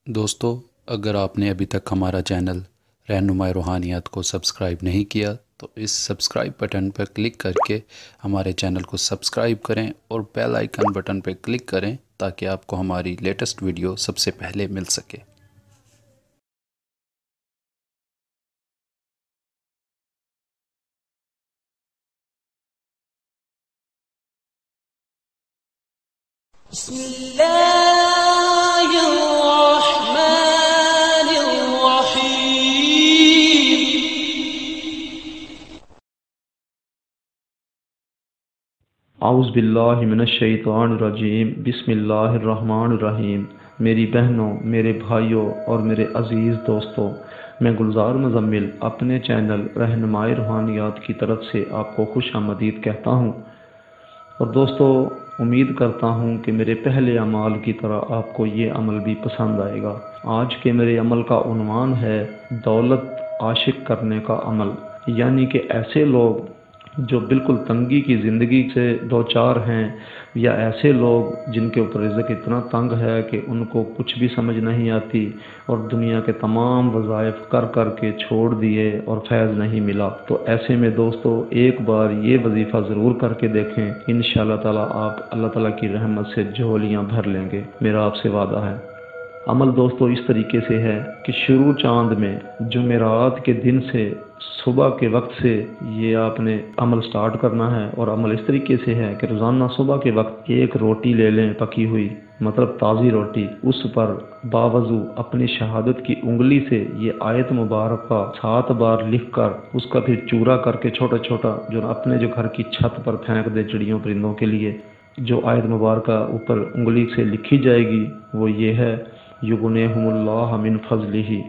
दोस्तों, अगर आपने अभी तक हमारा चैनल रहनुमाई रूहानियात को सब्सक्राइब नहीं किया तो इस सब्सक्राइब बटन पर क्लिक करके हमारे चैनल को सब्सक्राइब करें और बेल आइकन बटन पर क्लिक करें ताकि आपको हमारी लेटेस्ट वीडियो सबसे पहले मिल सके। आउज़ बिल्लाहि मिनश शैतानिर रजीम बिस्मिल्लाहिर रहमानिर रहीम। मेरी बहनों, मेरे भाइयों और मेरे अज़ीज़ दोस्तों, मैं गुलजार मुज़म्मिल अपने चैनल रहनुमाई रूहानियात की तरफ से आपको खुश आमदीद कहता हूँ। और दोस्तों, उम्मीद करता हूँ कि मेरे पहले अमाल की तरह आपको ये अमल भी पसंद आएगा। आज के मेरे अमल का उन्वान है दौलत आशिक करने का अमल, यानी कि ऐसे लोग जो बिल्कुल तंगी की ज़िंदगी से दो चार हैं, या ऐसे लोग जिनके ऊपर रिज़्क़ इतना तंग है कि उनको कुछ भी समझ नहीं आती और दुनिया के तमाम वज़ाइफ कर कर के छोड़ दिए और फैज़ नहीं मिला। तो ऐसे में दोस्तों, एक बार ये वजीफ़ा ज़रूर करके देखें। इंशाअल्लाह ताला आप अल्लाह ताला की रहमत से झोलियाँ भर लेंगे, मेरा आपसे वादा है। अमल दोस्तों इस तरीके से है कि शुरू चांद में जुमेरात के दिन से सुबह के वक्त से ये आपने अमल स्टार्ट करना है। और अमल इस तरीके से है कि रोज़ाना सुबह के वक्त एक रोटी ले लें, पकी हुई मतलब ताज़ी रोटी, उस पर बावजू अपनी शहादत की उंगली से ये आयत मुबारक का 7 बार लिख कर उसका फिर चूरा करके छोटा छोटा जो अपने जो घर की छत पर फेंक दे चिड़ियों परिंदों के लिए। जो आयत मुबारक ऊपर उंगली से लिखी जाएगी वो ये है, युगनेहुमुल्लाह मिन फज़लिही।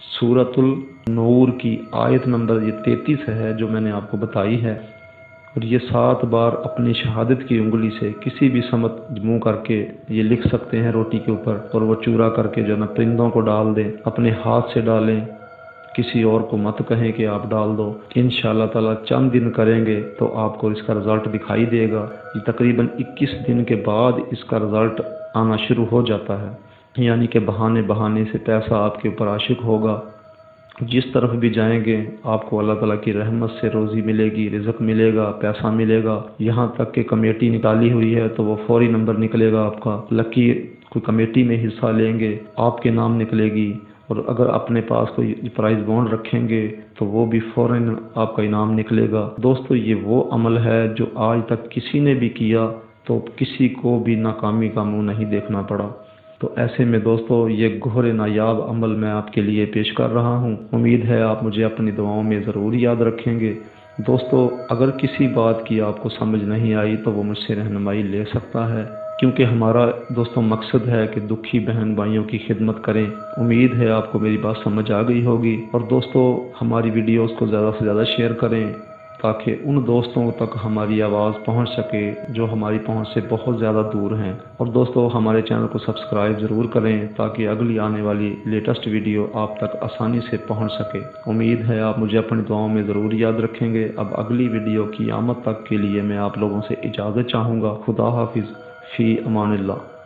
सूरतुल नूर की आयत नंबर ये 33 है जो मैंने आपको बताई है। और ये 7 बार अपनी शहादत की उंगली से किसी भी समत मुँह करके ये लिख सकते हैं रोटी के ऊपर, और वो चूरा करके जो ना परिंदों को डाल दें, अपने हाथ से डालें, किसी और को मत कहें कि आप डाल दो। इंशाअल्लाह ताला चंद दिन करेंगे तो आपको इसका रिज़ल्ट दिखाई देगा। ये तकरीबन 21 दिन के बाद इसका रिज़ल्ट आना शुरू हो जाता है, यानी कि बहाने बहाने से पैसा आपके ऊपर आशिक होगा। जिस तरफ भी जाएंगे आपको अल्लाह ताला की रहमत से रोज़ी मिलेगी, रिज़्क़ मिलेगा, पैसा मिलेगा। यहाँ तक कि कमेटी निकाली हुई है तो वो फौरी नंबर निकलेगा आपका। लकी कोई कमेटी में हिस्सा लेंगे आपके नाम निकलेगी, और अगर अपने पास कोई प्राइज़ बॉन्ड रखेंगे तो वो भी फ़ौरन आपका इनाम निकलेगा। दोस्तों, ये वो अमल है जो आज तक किसी ने भी किया तो किसी को भी नाकामी का मुंह नहीं देखना पड़ा। तो ऐसे में दोस्तों, ये घोर नायाब अमल मैं आपके लिए पेश कर रहा हूँ। उम्मीद है आप मुझे अपनी दुआओं में ज़रूर याद रखेंगे। दोस्तों, अगर किसी बात की आपको समझ नहीं आई तो वो मुझसे रहनुमाई ले सकता है, क्योंकि हमारा दोस्तों मकसद है कि दुखी बहन भाइयों की खिदमत करें। उम्मीद है आपको मेरी बात समझ आ गई होगी। और दोस्तों, हमारी वीडियोस को ज़्यादा से ज़्यादा शेयर करें ताकि उन दोस्तों तक हमारी आवाज़ पहुंच सके जो हमारी पहुंच से बहुत ज़्यादा दूर हैं। और दोस्तों, हमारे चैनल को सब्सक्राइब ज़रूर करें ताकि अगली आने वाली लेटेस्ट वीडियो आप तक आसानी से पहुंच सके। उम्मीद है आप मुझे अपनी दुआओं में ज़रूर याद रखेंगे। अब अगली वीडियो की आमद तक के लिए मैं आप लोगों से इजाज़त चाहूँगा। खुदा हाफिज़, फ़ी अमानिल्लाह।